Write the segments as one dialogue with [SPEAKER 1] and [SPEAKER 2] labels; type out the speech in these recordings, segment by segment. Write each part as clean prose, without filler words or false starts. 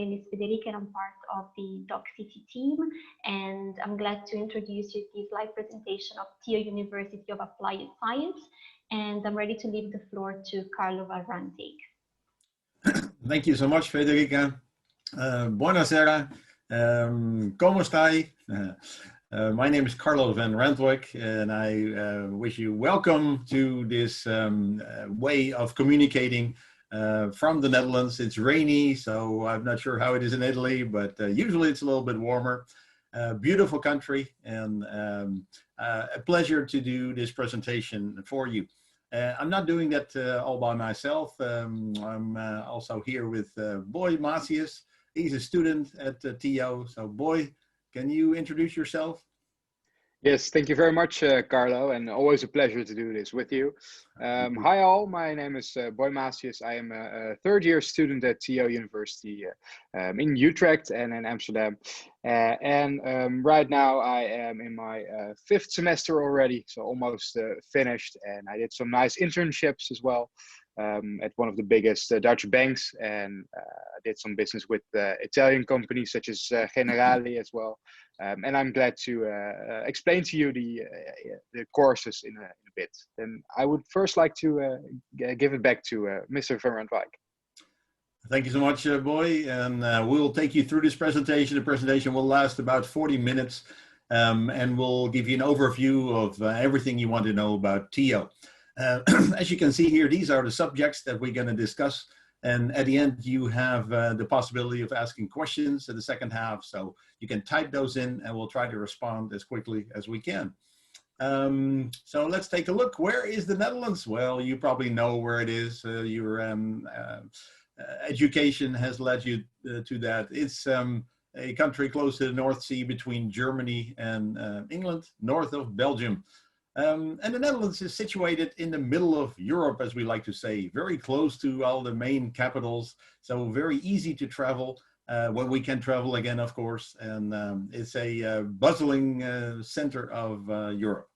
[SPEAKER 1] name is Federica and I'm part of the Doc City team. And I'm glad to introduce you to this live presentation of TIO University of Applied Science. And I'm ready to leave the floor to Carlo Valrante.
[SPEAKER 2] Thank you so much, Federica. Buonasera. ¿Cómo estáis? My name is Carlo van Rantwijk, and I wish you welcome to this way of communicating from the Netherlands. It's rainy, so I'm not sure how it is in Italy, but usually it's a little bit warmer. Beautiful country, and a pleasure to do this presentation for you. I'm not doing that all by myself. I'm also here with Boy Macias. He's a student at TIO. So Boy, can you introduce yourself?
[SPEAKER 3] Yes, thank you very much, Carlo, and always a pleasure to do this with you. Hi all, my name is Boy Macias. I am a third-year student at TIO University in Utrecht and in Amsterdam. Right now I am in my fifth semester already, so almost finished. And I did some nice internships as well at one of the biggest Dutch banks, and I did some business with Italian companies such as Generali as well. And I'm glad to explain to you the courses in a bit. And I would first like to give it back to Mr. Van Rantwijk.
[SPEAKER 2] Thank you so much, Boy. And we'll take you through this presentation. The presentation will last about 40 minutes, and we'll give you an overview of everything you want to know about TIO. As you can see here, these are the subjects that we're going to discuss. And at the end, you have the possibility of asking questions in the second half. So you can type those in and we'll try to respond as quickly as we can. So let's take a look. Where is the Netherlands? Well, you probably know where it is. Your education has led you to that. It's a country close to the North Sea between Germany and England, north of Belgium. And the Netherlands is situated in the middle of Europe, as we like to say, very close to all the main capitals. So very easy to travel when we can travel again, of course. And it's a bustling center of Europe.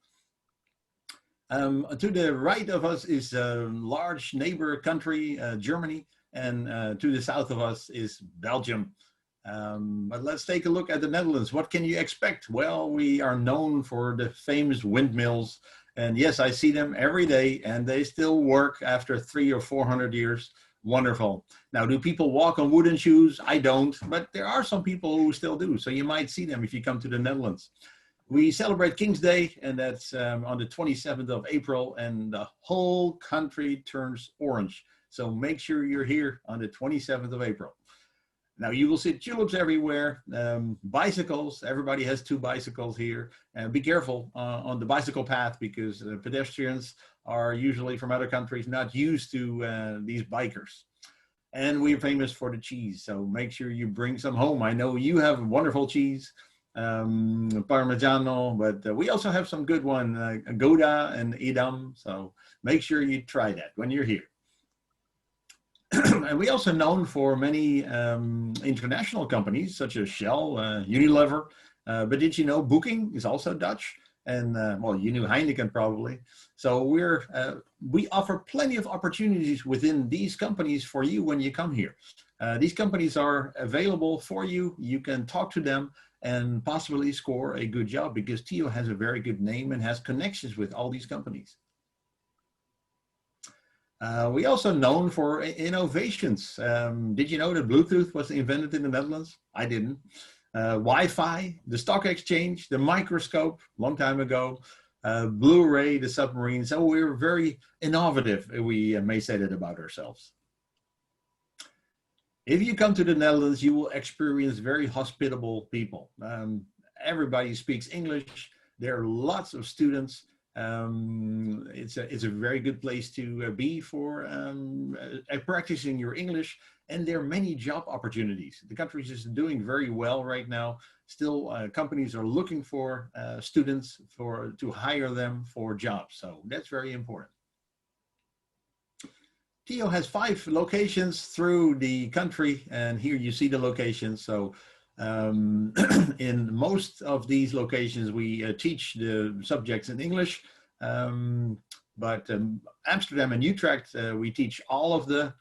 [SPEAKER 2] To the right of us is a large neighbor country, Germany, and to the south of us is Belgium. But let's take a look at the Netherlands. What can you expect? Well, we are known for the famous windmills. And yes, I see them every day and they still work after 300 or 400 years. Wonderful. Now, do people walk on wooden shoes? I don't, but there are some people who still do. So you might see them if you come to the Netherlands. We celebrate King's Day, and that's on the 27th of April, and the whole country turns orange. So make sure you're here on the 27th of April. Now you will see tulips everywhere, bicycles, everybody has 2 bicycles here. Be careful on the bicycle path because pedestrians are usually from other countries not used to these bikers. And we're famous for the cheese, so make sure you bring some home. I know you have wonderful cheese, Parmigiano, but we also have some good one, Gouda and Edam, so make sure you try that when you're here. And we also known for many international companies such as Shell, Unilever, but did you know Booking is also Dutch? And well, you knew Heineken probably. So we offer plenty of opportunities within these companies for you when you come here. These companies are available for you. You can talk to them and possibly score a good job because TIO has a very good name and has connections with all these companies. We also known for innovations. Did you know that Bluetooth was invented in the Netherlands? I didn't. Wi-Fi, the stock exchange, the microscope, long time ago, Blu-ray, the submarine. So we're very innovative, we may say that about ourselves. If you come to the Netherlands, you will experience very hospitable people. Everybody speaks English. There are lots of students. It's a very good place to be for practicing your English, and there are many job opportunities. The country is doing very well right now. Still, companies are looking for students to hire them for jobs, so that's very important. TIO has 5 locations through the country, and here you see the locations. So in most of these locations, we teach the subjects in English, but Amsterdam and Utrecht, we teach all of the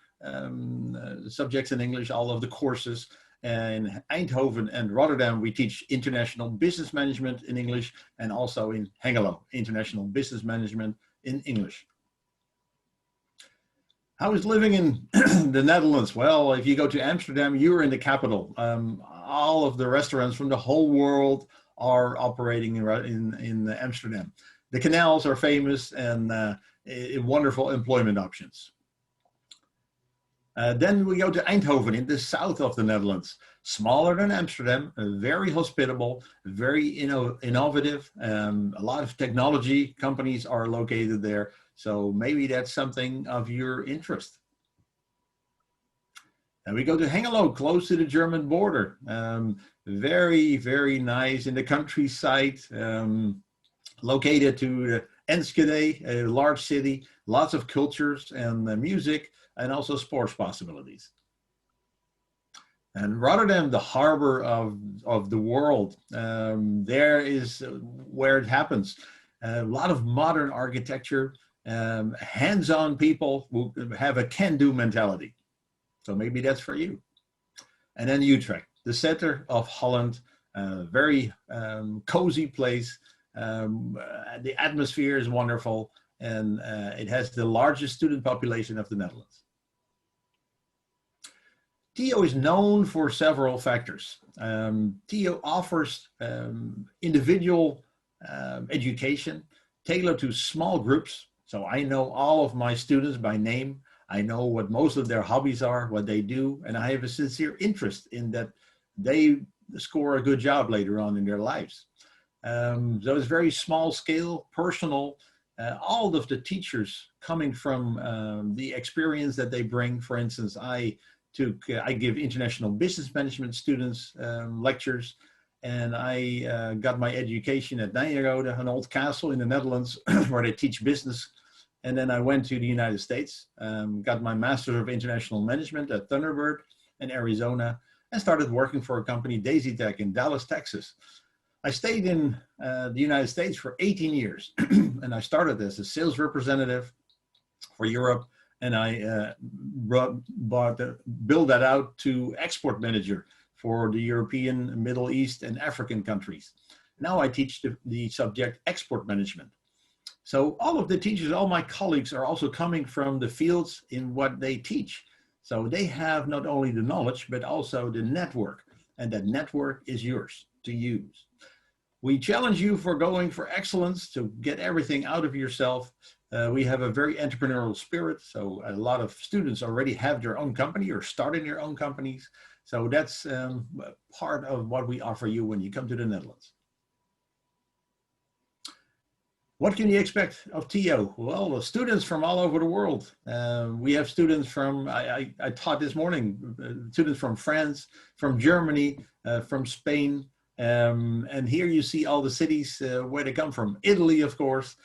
[SPEAKER 2] subjects in English, all of the courses. In Eindhoven and Rotterdam, we teach international business management in English, and also in Hengelo, international business management in English. How is living in the Netherlands? Well, if you go to Amsterdam, you're in the capital. All of the restaurants from the whole world are operating in Amsterdam. The canals are famous and wonderful employment options. Then we go to Eindhoven in the south of the Netherlands. Smaller than Amsterdam, very hospitable, very innovative. A lot of technology companies are located there. So maybe that's something of your interest. And we go to Hengelo, close to the German border. Very, very nice in the countryside, located to the Enschede, a large city, lots of cultures and music, and also sports possibilities. And Rotterdam, the harbor of the world, there is where it happens. A lot of modern architecture, hands-on people who have a can-do mentality. So maybe that's for you. And then Utrecht, the center of Holland, very cozy place. The atmosphere is wonderful, and it has the largest student population of the Netherlands. TIO is known for several factors. TIO offers individual education tailored to small groups. So I know all of my students by name. I know what most of their hobbies are, what they do, and I have a sincere interest in that they score a good job later on in their lives. So it's very small scale, personal. All of the teachers coming from the experience that they bring. For instance, I give international business management students lectures, and I got my education at Nijrode, an old castle in the Netherlands where they teach business. And then I went to the United States, got my Master of International Management at Thunderbird in Arizona, and started working for a company, Daisy Tech, in Dallas, Texas. I stayed in the United States for 18 years, and I started as a sales representative for Europe, and I built that out to export manager for the European, Middle East, and African countries. Now I teach the subject export management. So all of the teachers, all my colleagues are also coming from the fields in what they teach. So they have not only the knowledge, but also the network, and that network is yours to use. We challenge you for going for excellence, to get everything out of yourself. We have a very entrepreneurial spirit. So a lot of students already have their own company or starting their own companies. So that's part of what we offer you when you come to the Netherlands. What can you expect of TIO? Well, students from all over the world. We have students from, I taught this morning, students from France, from Germany, from Spain. And here you see all the cities where they come from. Italy, of course.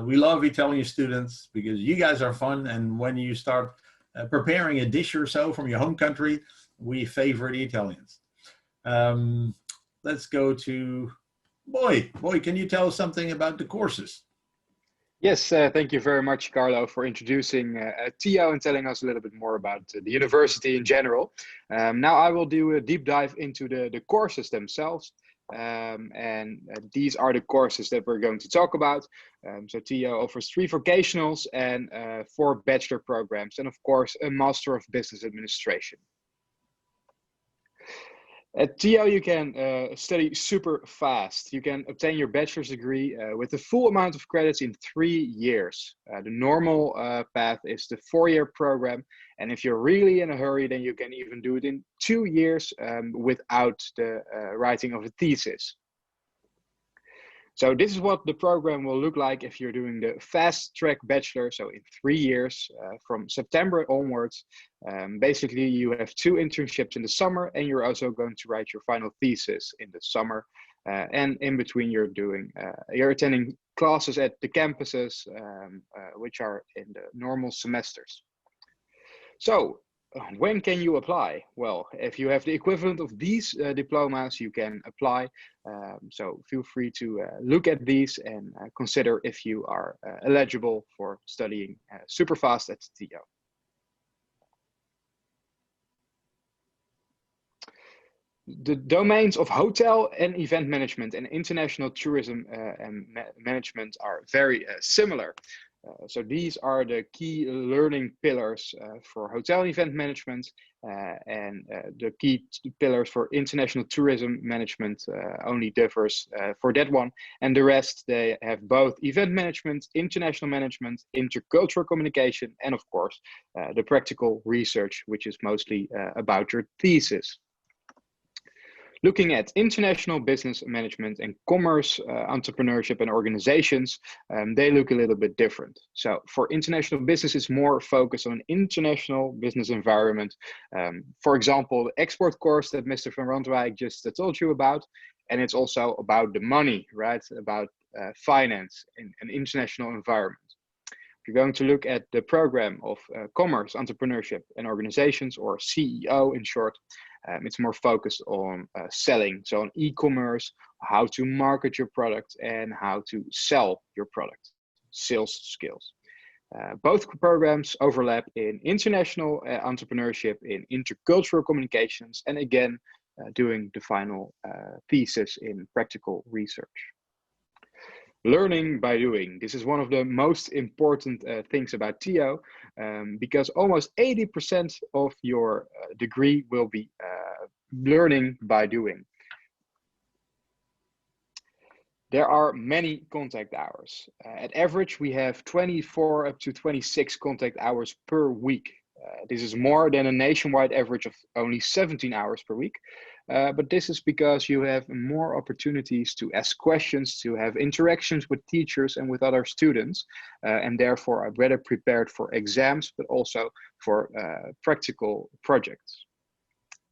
[SPEAKER 2] We love Italian students because you guys are fun. And when you start preparing a dish or so from your home country, we favor the Italians. Let's go to Boy. Boy, can you tell us something about the courses?
[SPEAKER 3] Yes, thank you very much, Carlo, for introducing TIO and telling us a little bit more about the university in general. Now I will do a deep dive into the courses themselves. And these are the courses that we're going to talk about. So TIO offers 3 vocationals and 4 bachelor programs, and of course, a Master of Business Administration. At TIO, you can study super fast. You can obtain your bachelor's degree with the full amount of credits in 3 years. The normal path is the 4-year program. And if you're really in a hurry, then you can even do it in 2 years without the writing of a thesis. So this is what the program will look like if you're doing the fast track bachelor. So in 3 years from September onwards, basically you have 2 internships in the summer, and you're also going to write your final thesis in the summer. And in between you're attending classes at the campuses, which are in the normal semesters. So when can you apply? Well, if you have the equivalent of these diplomas, you can apply. So feel free to look at these and consider if you are eligible for studying super fast at TIO. The domains of hotel and event management and international tourism and management are very similar. So these are the key learning pillars for hotel and event management, and the key pillars for international tourism management only differs for that one. And the rest, they have both event management, international management, intercultural communication, and of course, the practical research, which is mostly about your thesis. Looking at international business management and commerce, entrepreneurship and organizations, they look a little bit different. So for international business, it's more focused on international business environment. For example, the export course that Mr. Van Randwijk just told you about, and it's also about the money, right? About finance in an international environment. If you're going to look at the program of commerce, entrepreneurship and organizations, or CEO in short, it's more focused on selling, so on e-commerce, how to market your product and how to sell your product, sales skills. Both programs overlap in international entrepreneurship, in intercultural communications, and again, doing the final thesis in practical research. Learning by doing. This is one of the most important things about TIO, because almost 80% of your degree will be learning by doing. There are many contact hours. At average, we have 24 up to 26 contact hours per week. This is more than a nationwide average of only 17 hours per week. But this is because you have more opportunities to ask questions, to have interactions with teachers and with other students, and therefore are better prepared for exams, but also for practical projects.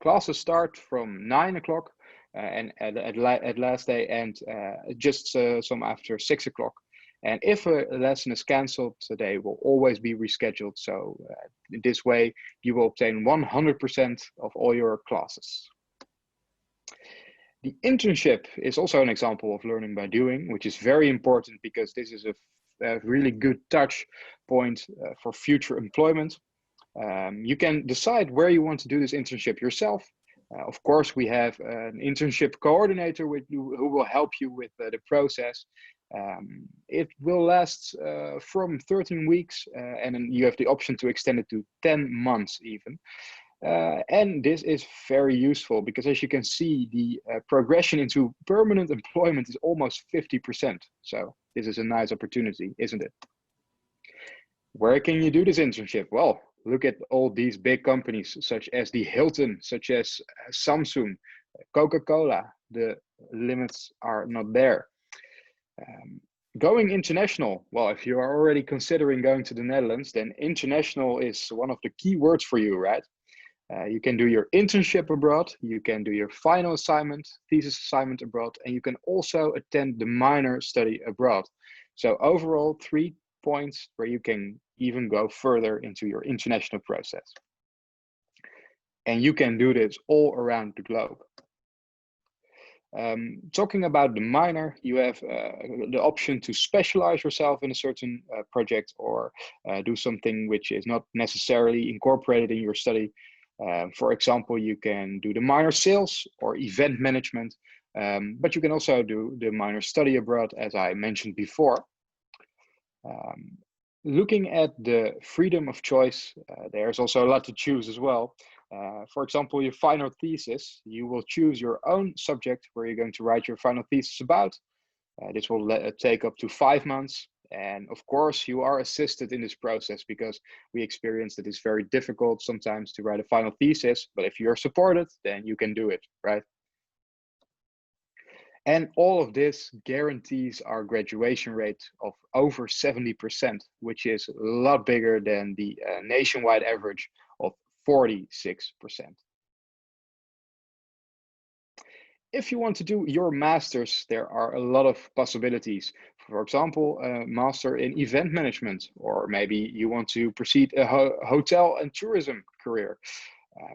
[SPEAKER 3] Classes start from 9 o'clock and at last day end just some after 6 o'clock. And if a lesson is cancelled, they will always be rescheduled. So in this way, you will obtain 100% of all your classes. The internship is also an example of learning by doing, which is very important because this is a really good touch point for future employment. You can decide where you want to do this internship yourself. Of course, we have an internship coordinator who will help you with the process. It will last from 13 weeks, and then you have the option to extend it to 10 months even. And this is very useful because, as you can see, the progression into permanent employment is almost 50%. So this is a nice opportunity, isn't it? Where can you do this internship? Well, look at all these big companies such as the Hilton, such as Samsung, Coca-Cola. The limits are not there. Going international, well, if you are already considering going to the Netherlands, then international is one of the key words for you, right? You can do your internship abroad, you can do your final assignment, thesis assignment abroad, and you can also attend the minor study abroad. So overall, 3 points where you can even go further into your international process. And you can do this all around the globe. Talking about the minor, you have the option to specialize yourself in a certain project or do something which is not necessarily incorporated in your study. For example, you can do the minor sales or event management, but you can also do the minor study abroad, as I mentioned before. Looking at the freedom of choice, there's also a lot to choose as well. For example, your final thesis, you will choose your own subject where you're going to write your final thesis about. This will take up to 5 months. And of course, you are assisted in this process because we experience that it's very difficult sometimes to write a final thesis. But if you're supported, then you can do it, right? And all of this guarantees our graduation rate of over 70%, which is a lot bigger than the nationwide average of 46%. If you want to do your master's, there are a lot of possibilities. For example, a master in event management, or maybe you want to proceed a hotel and tourism career.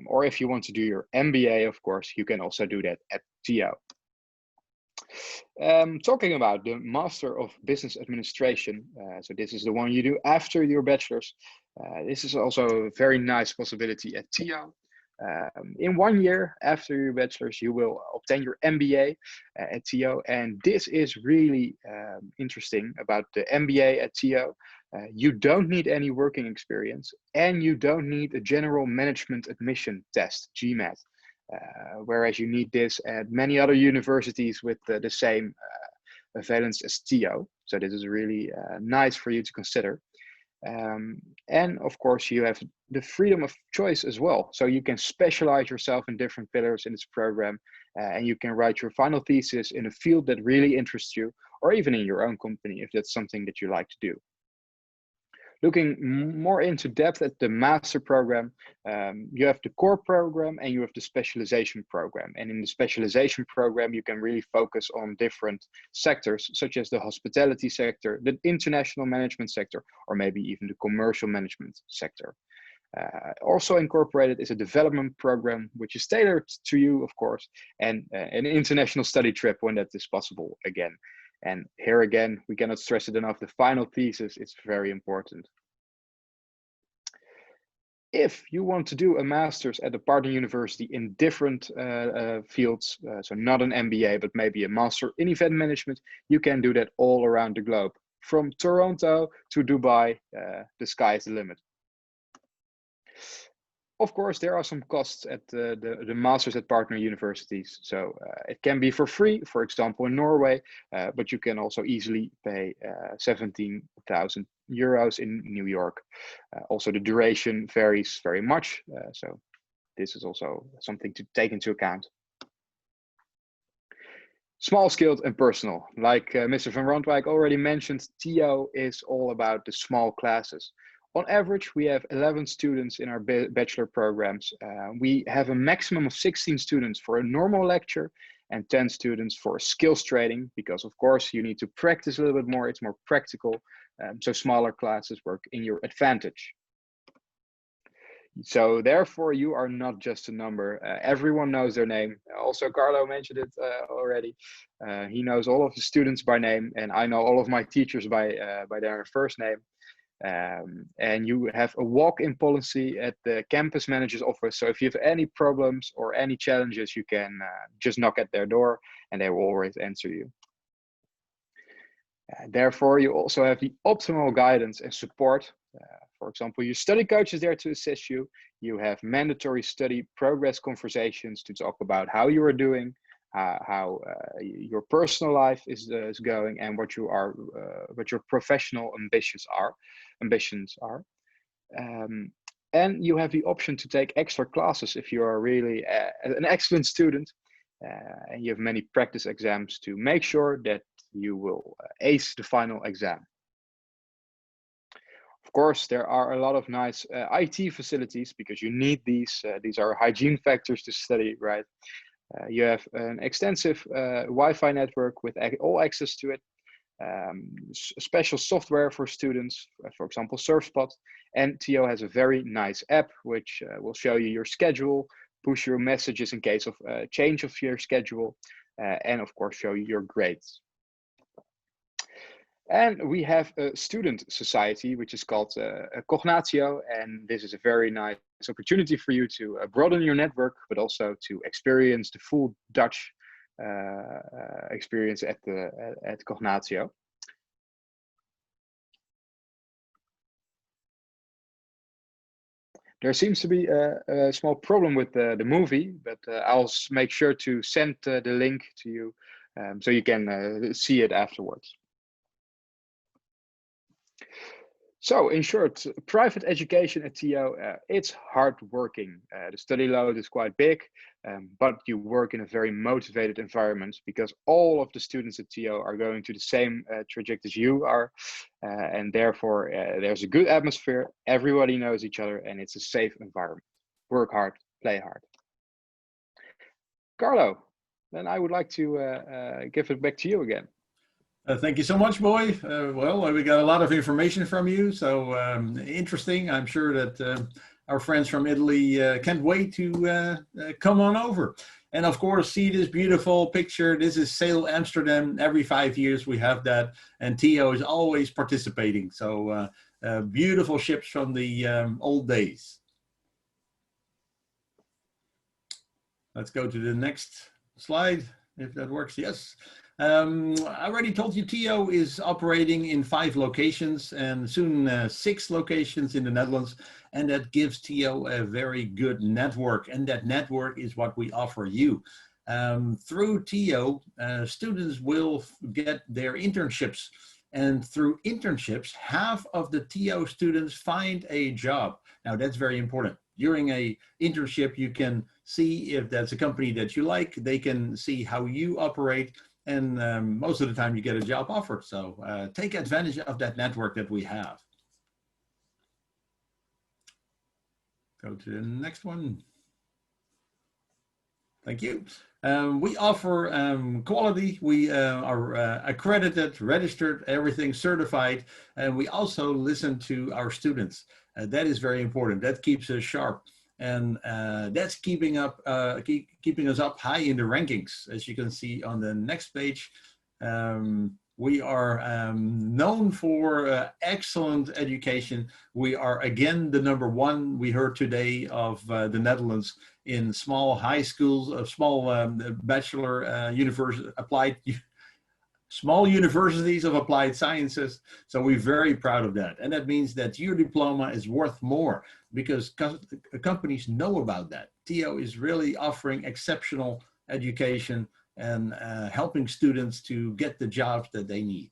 [SPEAKER 3] Or if you want to do your MBA, of course, you can also do that at TIO. Talking about the Master of Business Administration, so this is the one you do after your bachelor's. This is also a very nice possibility at TIO. In 1 year after your bachelor's, you will obtain your MBA at TIO, and this is really interesting about the MBA at TIO. You don't need any working experience, and you don't need a general management admission test, GMAT, whereas you need this at many other universities with the same valence as TIO. So this is really nice for you to consider. And of course, you have the freedom of choice as well. So you can specialize yourself in different pillars in this program, and you can write your final thesis in a field that really interests you, or even in your own company if that's something that you like to do. Looking more into depth at the master program, you have the core program and you have the specialization program. And in the specialization program, you can really focus on different sectors, such as the hospitality sector, the international management sector, or maybe even the commercial management sector. Also incorporated is a development program, which is tailored to you, of course, and an international study trip when that is possible again. And here again, we cannot stress it enough, the final thesis is very important. If you want to do a master's at a partner university in different fields, so not an MBA, but maybe a master in event management, you can do that all around the globe. From Toronto to Dubai, the sky is the limit. Of course, there are some costs at the masters at partner universities. So it can be for free, for example, in Norway, but you can also easily pay 17,000 euros in New York. Also, the duration varies very much. So this is also something to take into account. Small-scaled and personal. Like Mr. Van Randwijk already mentioned, TIO is all about the small classes. On average, we have 11 students in our bachelor programs. We have a maximum of 16 students for a normal lecture and 10 students for skills training, because of course you need to practice a little bit more, it's more practical. So smaller classes work in your advantage. So therefore you are not just a number. Everyone knows their name. Also, Carlo mentioned it already. He knows all of the students by name, and I know all of my teachers by their first name. And you have a walk-in policy at the campus manager's office. So if you have any problems or any challenges, you can just knock at their door and they will always answer you. Therefore, you also have the optimal guidance and support. For example, your study coach is there to assist you. You have mandatory study progress conversations to talk about how you are doing, how your personal life is going, and what your professional ambitions are. And you have the option to take extra classes if you are really an excellent student, and you have many practice exams to make sure that you will ace the final exam. Of course, there are a lot of nice IT facilities because you need these. These are hygiene factors to study, right? You have an extensive Wi-Fi network with all access to it. Special software for students, for example, SurfSpot. And TIO has a very nice app which will show you your schedule, push your messages in case of change of your schedule, and of course show you your grades. And we have a student society, which is called Cognatio, and this is a very nice opportunity for you to broaden your network, but also to experience the full Dutch experience at Cognatio. There seems to be a small problem with the movie, but I'll make sure to send the link to you so you can see it afterwards. So in short, private education at TIO, it's hard working. The study load is quite big, but you work in a very motivated environment because all of the students at TIO are going to the same trajectory as you are. And therefore, there's a good atmosphere, everybody knows each other, and it's a safe environment. Work hard, play hard. Carlo, then I would like to give it back to you again.
[SPEAKER 2] Thank you so much, Boy. Well, we got a lot of information from you, so interesting. I'm sure that our friends from Italy can't wait to come on over. And of course, see this beautiful picture. This is Sail Amsterdam. Every 5 years we have that, and TIO is always participating. So beautiful ships from the old days. Let's go to the next slide, if that works. Yes. I already told you TIO is operating in 5 locations and soon 6 locations in the Netherlands. And that gives TIO a very good network. And that network is what we offer you. Through TIO, students will get their internships. And through internships, half of the TIO students find a job. Now, that's very important. During a internship, you can see if that's a company that you like. They can see how you operate. And most of the time you get a job offer. So take advantage of that network that we have. Go to the next one. Thank you. We offer quality. We are accredited, registered, everything certified. And we also listen to our students. That is very important. That keeps us sharp. And that's keeping us up high in the rankings. As you can see on the next page, we are known for excellent education. We are again the #1, we heard today, of the Netherlands in small high schools, small bachelor small universities of applied sciences. So we're very proud of that. And that means that your diploma is worth more because companies know about that. TIO is really offering exceptional education and helping students to get the jobs that they need.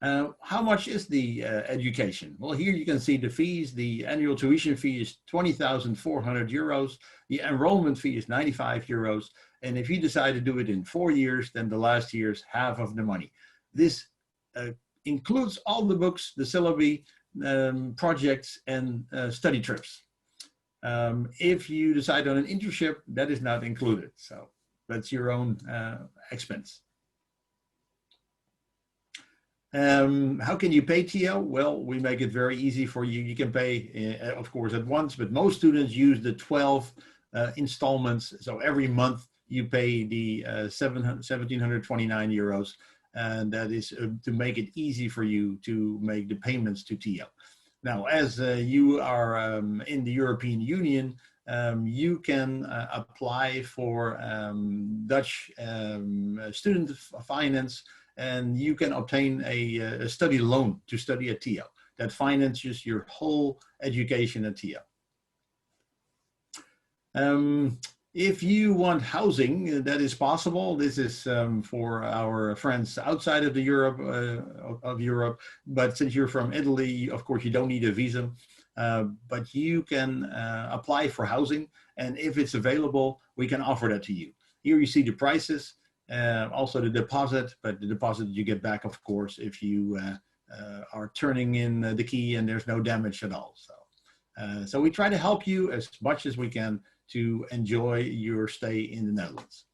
[SPEAKER 2] How much is the education? Well, here you can see the fees. The annual tuition fee is 20,400 euros. The enrollment fee is 95 euros. And if you decide to do it in 4 years, then the last year's half of the money. This includes all the books, the syllabi, projects, and study trips. If you decide on an internship, that is not included. So that's your own expense. How can you pay TIO? Well, we make it very easy for you. You can pay, of course, at once, but most students use the 12 installments. So every month you pay the 1,729 euros. And that is to make it easy for you to make the payments to TIO. Now, as you are in the European Union, you can apply for Dutch student finance, and you can obtain a study loan to study at TIO that finances your whole education at TIO. If you want housing, that is possible. This is for our friends outside of Europe. But since you're from Italy, of course, you don't need a visa. But you can apply for housing, and if it's available, we can offer that to you. Here you see the prices, also the deposit, but the deposit you get back, of course, if you are turning in the key and there's no damage at all. So we try to help you as much as we can to enjoy your stay in the Netherlands.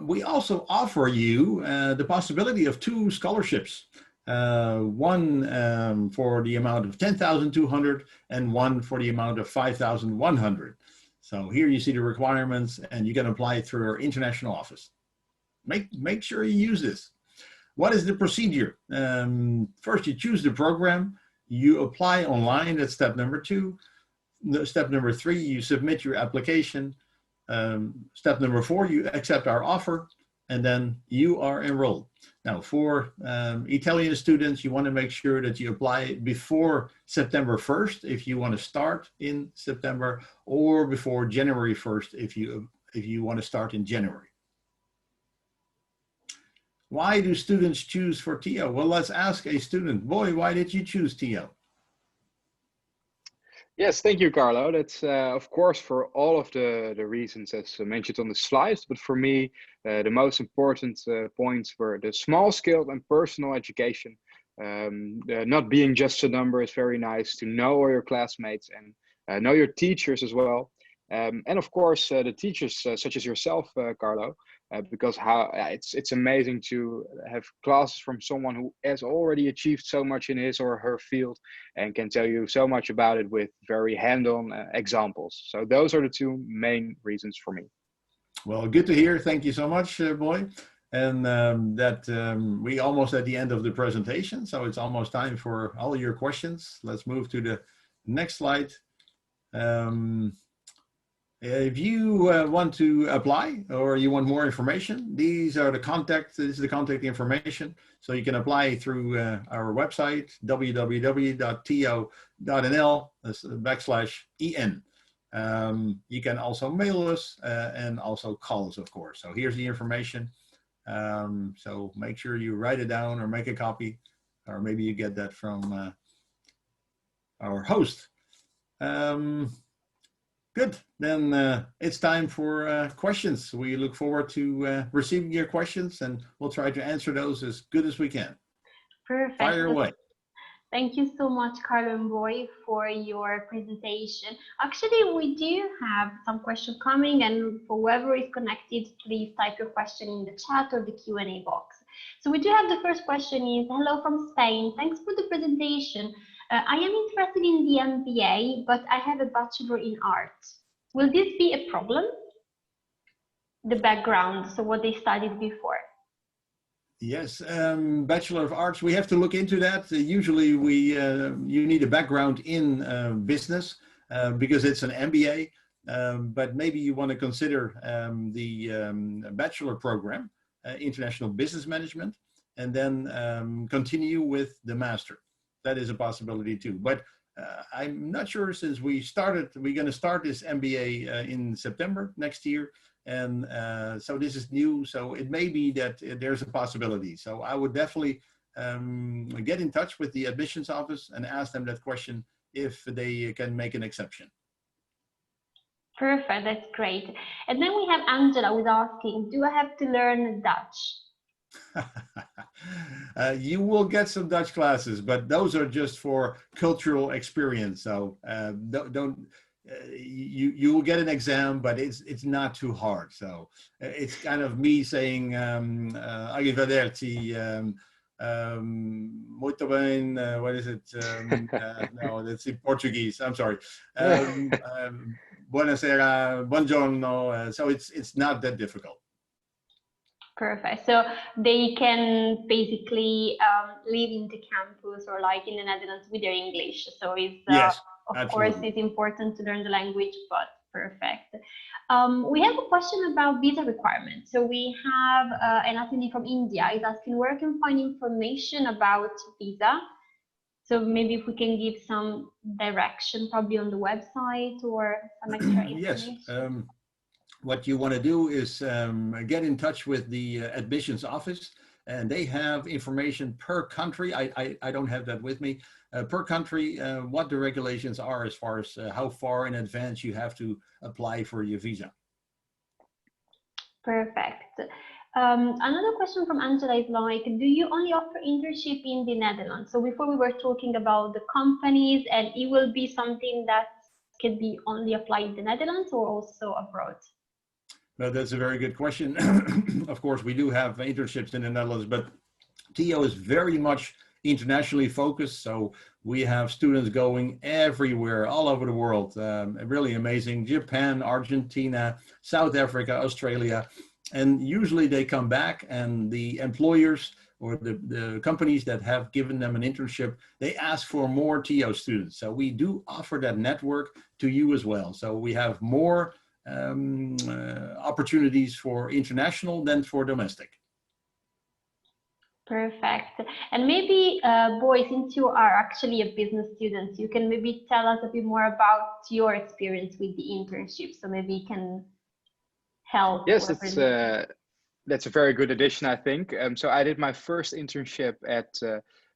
[SPEAKER 2] We also offer you the possibility of 2 scholarships. One for the amount of 10,200 and one for the amount of 5,100. So here you see the requirements, and you can apply it through our international office. Make sure you use this. What is the procedure? First, you choose the program. You apply online. That's step number 2. Step number 3, you submit your application. Step number 4, you accept our offer, and then you are enrolled. Now, for Italian students, you want to make sure that you apply before September 1st if you want to start in September, or before January 1st if you want to start in January. Why do students choose for TIO? Well, let's ask a student. Boy, why did you choose TIO?
[SPEAKER 3] Yes, thank you, Carlo. That's of course for all of the reasons as mentioned on the slides, but for me, the most important points were the small scale and personal education. Not being just a number is very nice, to know all your classmates and know your teachers as well. And of course, the teachers such as yourself, Carlo, because it's amazing to have classes from someone who has already achieved so much in his or her field and can tell you so much about it with very hand-on examples. So those are the 2 main reasons for me.
[SPEAKER 2] Well, good to hear. Thank you so much, Boy. And we almost at the end of the presentation, so it's almost time for all your questions. Let's move to the next slide. If you want to apply or you want more information, these are the contact. This is the contact information. So you can apply through our website, www.tio.nl/en. You can also mail us and also call us, of course. So here's the information. So make sure you write it down or make a copy, or maybe you get that from our host. Good, then it's time for questions. We look forward to receiving your questions, and we'll try to answer those as good as we can.
[SPEAKER 1] Perfect.
[SPEAKER 2] Fire away.
[SPEAKER 1] Thank you so much, Carlo and Boy, for your presentation. Actually, we do have some questions coming, and for whoever is connected, please type your question in the chat or the Q&A box. So we do have the first question is, hello from Spain. Thanks for the presentation. I am interested in the MBA, but I have a Bachelor in Arts. Will this be a problem? The background, so what they studied before.
[SPEAKER 2] Yes, Bachelor of Arts, we have to look into that. Usually you need a background in business because it's an MBA, but maybe you want to consider the Bachelor program, International Business Management, and then continue with the Master. That is a possibility too. But I'm not sure, since we're going to start this MBA in September next year. And so this is new, so it may be that there's a possibility. So I would definitely get in touch with the admissions office and ask them that question if they can make an exception.
[SPEAKER 1] Perfect, that's great. And then we have Angela who's asking, do I have to learn Dutch?
[SPEAKER 2] You will get some Dutch classes, but those are just for cultural experience. So you will get an exam, but it's not too hard. So it's kind of me saying arrivederci, muito bem, what is it? No, that's in Portuguese. I'm sorry. Buonasera, buongiorno. So it's not that difficult.
[SPEAKER 1] Perfect. So they can basically live in the campus or like in the Netherlands with their English. So it's
[SPEAKER 2] yes,
[SPEAKER 1] of
[SPEAKER 2] absolutely.
[SPEAKER 1] course it's important to learn the language, but perfect. We have a question about visa requirements. So we have an attendee from India is asking where I can find information about visa. So maybe if we can give some direction, probably on the website or some extra information.
[SPEAKER 2] Yes. What you want to do is get in touch with the admissions office, and they have information per country. I don't have that with me. Per country, what the regulations are as far as how far in advance you have to apply for your visa.
[SPEAKER 1] Perfect. Another question from Angela is like, do you only offer internship in the Netherlands? So before we were talking about the companies, and it will be something that can be only applied in the Netherlands or also abroad?
[SPEAKER 2] Well, that's a very good question. Of course, we do have internships in the Netherlands, but TIO is very much internationally focused. So we have students going everywhere, all over the world. Really amazing. Japan, Argentina, South Africa, Australia. And usually they come back, and the employers or the companies that have given them an internship, they ask for more TIO students. So we do offer that network to you as well. So we have more opportunities for international than for domestic.
[SPEAKER 1] Perfect. And maybe, Boy, since you are actually a business student, you can maybe tell us a bit more about your experience with the internship. So maybe you can help.
[SPEAKER 3] Yes, that's a very good addition, I think. So I did my first internship at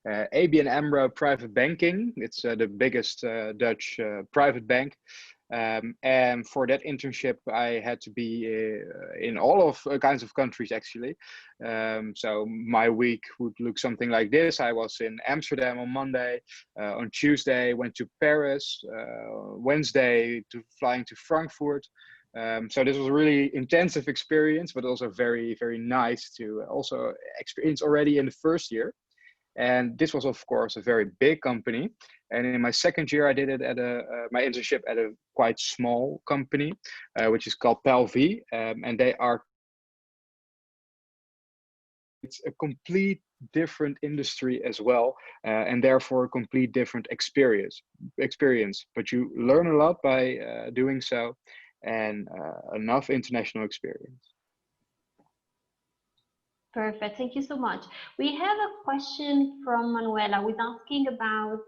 [SPEAKER 3] ABN AMRO Private Banking. It's the biggest Dutch private bank. And for that internship, I had to be in all of kinds of countries, actually. So my week would look something like this. I was in Amsterdam on Monday. On Tuesday, went to Paris. Wednesday, flying to Frankfurt. So this was a really intensive experience, but also very, very nice to also experience already in the first year. And this was, of course, a very big company. And in my second year, I did it at my internship at a quite small company, which is called Palvi. And it's a complete different industry as well, and therefore a complete different experience. But you learn a lot by doing so, and enough international experience.
[SPEAKER 1] Perfect. Thank you so much. We have a question from Manuela.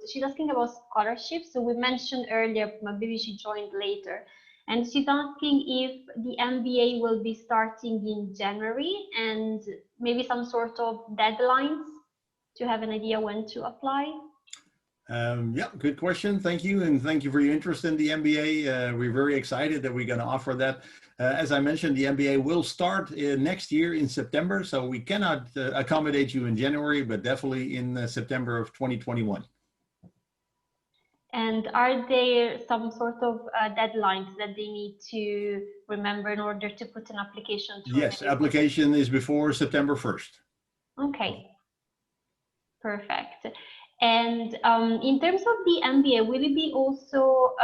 [SPEAKER 1] She's asking about scholarships. So we mentioned earlier, maybe she joined later. And she's asking if the MBA will be starting in January and maybe some sort of deadlines to have an idea when to apply.
[SPEAKER 2] Yeah, good question. Thank you. And thank you for your interest in the MBA. We're very excited that we're going to offer that. As I mentioned, the MBA will start next year in September. So we cannot accommodate you in January, but definitely in September of 2021.
[SPEAKER 1] And are there some sort of deadlines that they need to remember in order to put an application through?
[SPEAKER 2] Yes, application is before September 1st.
[SPEAKER 1] Okay, perfect. And in terms of the MBA, will it be also,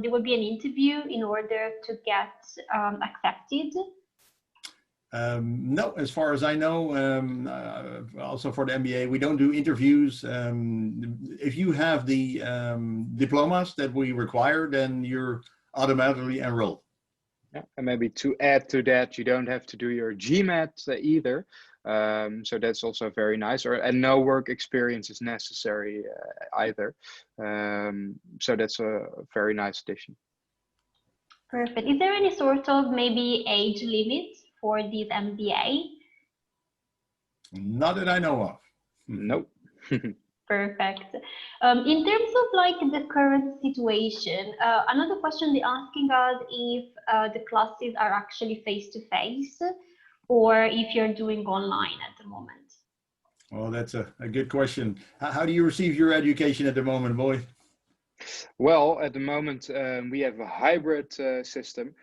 [SPEAKER 1] there will be an interview in order to get accepted?
[SPEAKER 2] No, as far as I know, also for the MBA, we don't do interviews. If you have the diplomas that we require, then you're automatically enrolled.
[SPEAKER 3] Yeah, and maybe to add to that, you don't have to do your GMAT either. So that's also very nice, and no work experience is necessary either. So that's a very nice addition.
[SPEAKER 1] Perfect. Is there any sort of maybe age limit for this MBA?
[SPEAKER 2] Not that I know of.
[SPEAKER 3] Nope.
[SPEAKER 1] Perfect. In terms of like the current situation, another question they're asking us if the classes are actually face-to-face or if you're doing online at the moment.
[SPEAKER 2] Well, that's a good question. How do you receive your education at the moment, boy?
[SPEAKER 3] Well, at the moment, we have a hybrid system.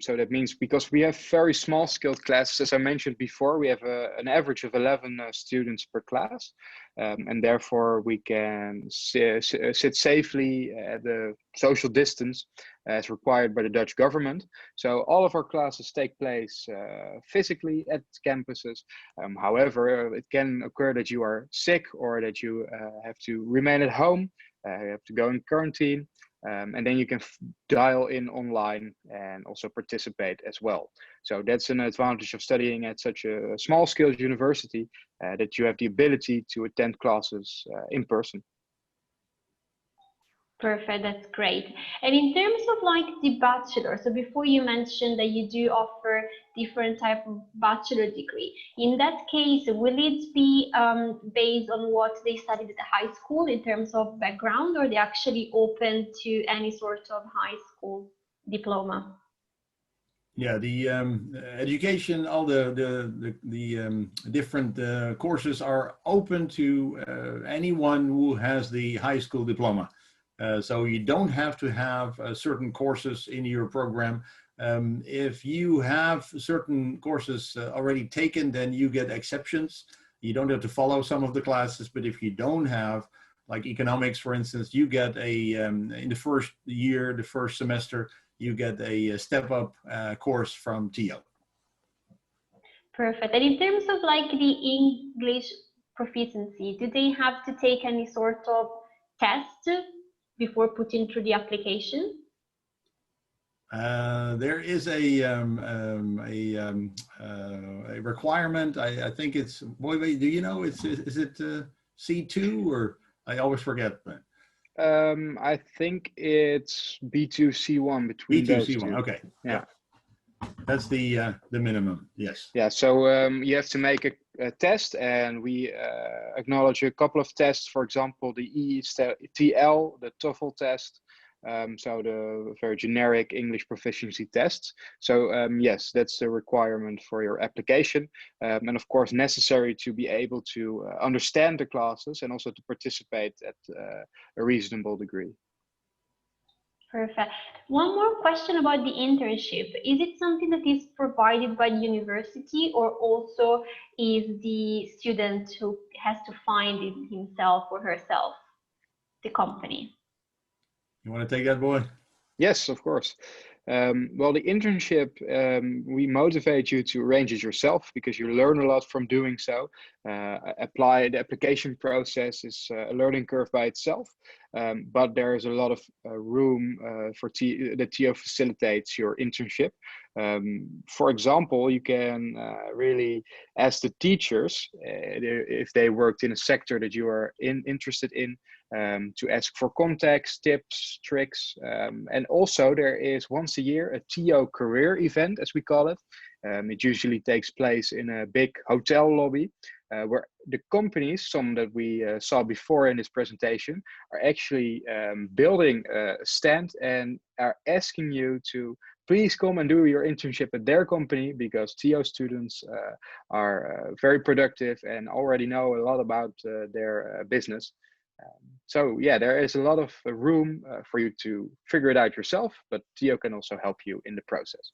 [SPEAKER 3] So that means because we have very small scaled classes, as I mentioned before, we have an average of 11 students per class. And therefore we can sit safely at the social distance as required by the Dutch government. So all of our classes take place physically at campuses. However, it can occur that you are sick or that you have to remain at home. You have to go in quarantine, and then you can dial in online and also participate as well. So that's an advantage of studying at such a small scale university, that you have the ability to attend classes in person.
[SPEAKER 1] Perfect, that's great. And in terms of like the bachelor, so before you mentioned that you do offer different type of bachelor degree. In that case, will it be based on what they studied at the high school in terms of background, or they actually open to any sort of high school diploma?
[SPEAKER 2] Yeah, the education, all the different courses are open to anyone who has the high school diploma. So you don't have to have certain courses in your program. If you have certain courses already taken, then you get exceptions. You don't have to follow some of the classes, but if you don't have, like economics, for instance, you get in the first year, the first semester, you get a step-up course from TIO.
[SPEAKER 1] Perfect. And in terms of like the English proficiency, do they have to take any sort of test before putting through the application?
[SPEAKER 2] There is a requirement. I think it's, boy, do you know, is it C2 or I always forget.
[SPEAKER 3] I think it's B2, C1 between
[SPEAKER 2] B2,
[SPEAKER 3] those
[SPEAKER 2] C1.
[SPEAKER 3] two.
[SPEAKER 2] Okay.
[SPEAKER 3] Yeah.
[SPEAKER 2] That's the minimum. Yes.
[SPEAKER 3] Yeah. So you have to make a test, and we acknowledge a couple of tests. For example, the ETL, the TOEFL test. So the very generic English proficiency tests. So yes, that's the requirement for your application, and of course necessary to be able to understand the classes and also to participate at a reasonable degree.
[SPEAKER 1] Perfect. One more question about the internship. Is it something that is provided by the university, or also is the student who has to find it himself or herself, the company?
[SPEAKER 2] You want to take that, boy?
[SPEAKER 3] Yes, of course. Well, the internship, we motivate you to arrange it yourself because you learn a lot from doing so. The application process is a learning curve by itself, but there is a lot of room the TIO facilitates your internship. For example, you can really ask the teachers if they worked in a sector that you are interested in, to ask for contacts, tips, tricks. And also there is once a year a TIO career event, as we call it. It usually takes place in a big hotel lobby where the companies, some that we saw before in this presentation, are actually building a stand and are asking you to please come and do your internship at their company, because TIO students are very productive and already know a lot about their business. So yeah, there is a lot of room for you to figure it out yourself, but TIO can also help you in the process.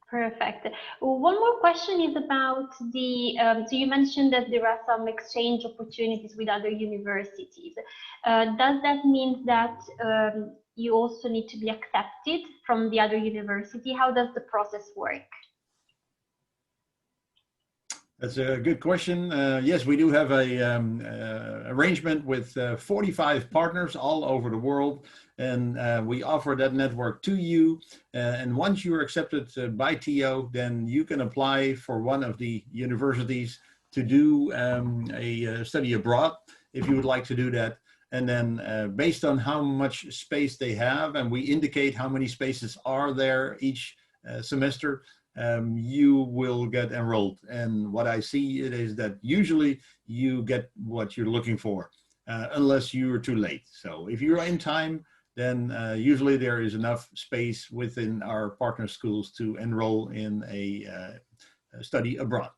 [SPEAKER 1] Perfect. One more question is about the, so you mentioned that there are some exchange opportunities with other universities. Does that mean that you also need to be accepted from the other university? How does the process work?
[SPEAKER 2] That's a good question. Yes, we do have a arrangement with 45 partners all over the world, and we offer that network to you. And once you are accepted by TIO, then you can apply for one of the universities to do a study abroad, if you would like to do that. And then based on how much space they have, and we indicate how many spaces are there each semester, you will get enrolled. And what I see it is that usually you get what you're looking for, unless you're too late. So if you're in time, then usually there is enough space within our partner schools to enroll in a study abroad.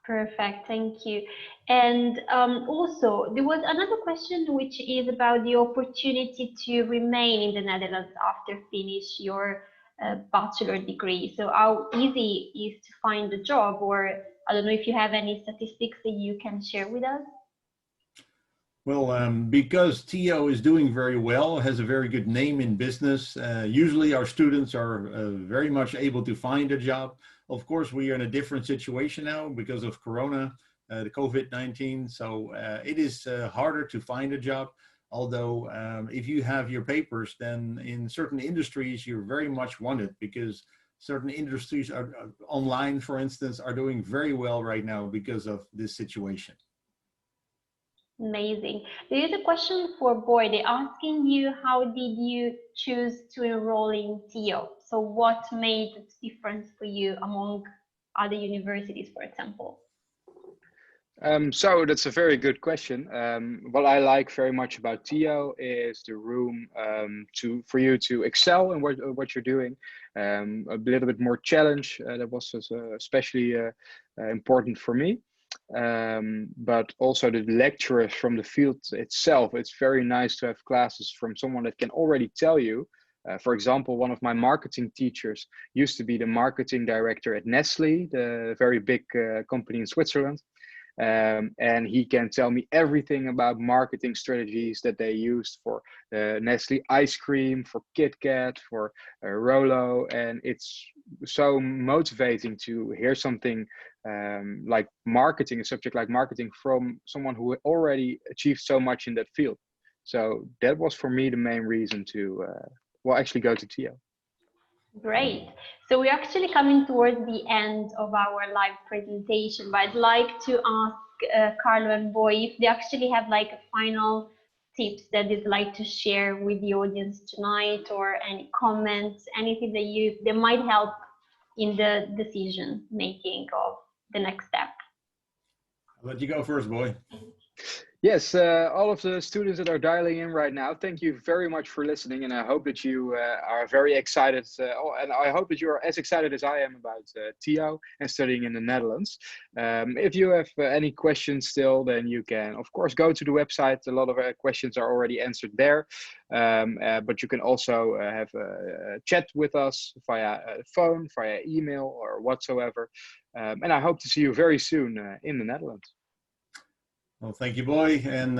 [SPEAKER 1] Perfect, thank you. And also, there was another question which is about the opportunity to remain in the Netherlands after finish your bachelor degree. So how easy is to find a job, or I don't know if you have any statistics that you can share with us?
[SPEAKER 2] Well, because TIO is doing very well, has a very good name in business, usually our students are very much able to find a job. Of course, we are in a different situation now because of Corona, the COVID-19. So it is harder to find a job. Although if you have your papers, then in certain industries, you're very much wanted, because certain industries are online, for instance, are doing very well right now because of this situation.
[SPEAKER 1] Amazing. There is a question for Boy. They're asking you, how did you choose to enroll in TIO? So what made the difference for you among other universities, for example?
[SPEAKER 3] So that's a very good question. What I like very much about TIO is the room for you to excel in what you're doing. A little bit more challenge, that was especially important for me. But also the lecturers from the field itself. It's very nice to have classes from someone that can already tell you. For example, one of my marketing teachers used to be the marketing director at Nestle, the very big company in Switzerland. And he can tell me everything about marketing strategies that they used for Nestle ice cream, for Kit Kat, for Rolo. And it's so motivating to hear something like marketing, a subject like marketing, from someone who already achieved so much in that field. So that was for me the main reason to actually go to TIO.
[SPEAKER 1] Great. So we're actually coming towards the end of our live presentation, but I'd like to ask Carlo and Boy if they actually have like a final tips that they'd like to share with the audience tonight, or any comments, anything that might help in the decision making of the next step.
[SPEAKER 2] I'll let you go first, Boy.
[SPEAKER 3] Yes, all of the students that are dialing in right now, thank you very much for listening, and I hope that you are very excited, and I hope that you are as excited as I am about TIO and studying in the Netherlands. If you have any questions still, then you can, of course, go to the website. A lot of questions are already answered there, but you can also have a chat with us via phone, via email, or whatsoever. And I hope to see you very soon in the Netherlands.
[SPEAKER 2] Well, thank you, Boy. And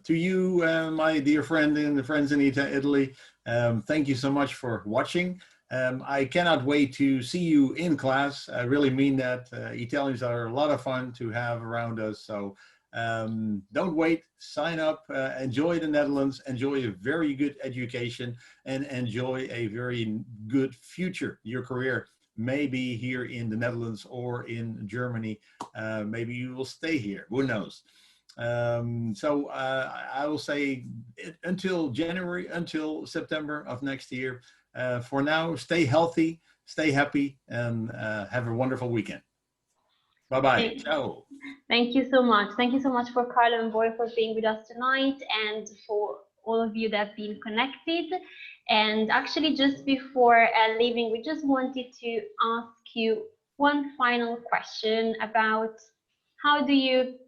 [SPEAKER 2] to you, my dear friend and the friends in Italy, Thank you so much for watching. I cannot wait to see you in class. I really mean that. Italians are a lot of fun to have around us. So don't wait, sign up, enjoy the Netherlands, enjoy a very good education, and enjoy a very good future, your career. Maybe here in the Netherlands or in Germany. Maybe you will stay here, who knows? So I will say until January, until September of next year. For now, stay healthy, stay happy, and have a wonderful weekend. Bye-bye. Ciao.
[SPEAKER 1] Thank you so much. Thank you so much for Carlo and Boy for being with us tonight, and for all of you that have been connected. And actually, just before leaving, we just wanted to ask you one final question about how do you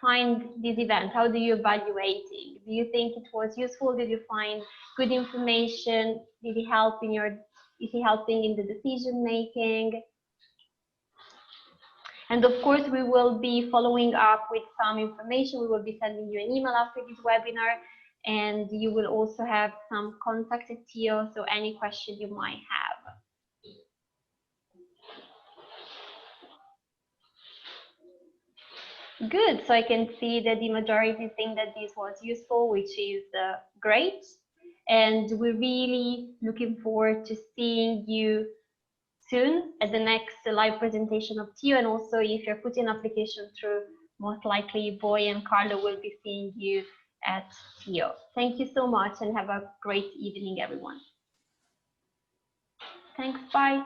[SPEAKER 1] find this event? How do you evaluate it? Do you think it was useful? Did you find good information? Did it help in your, is it helping in the decision making? And of course, we will be following up with some information. We will be sending you an email after this webinar, and you will also have some contact at TIO, so any question you might have. Good, so I can see that the majority think that this was useful, which is great. And we're really looking forward to seeing you soon at the next live presentation of TIO. And also, if you're putting an application through, most likely Boy and Carlo will be seeing you at TIO. Thank you so much and have a great evening, everyone. Thanks, bye.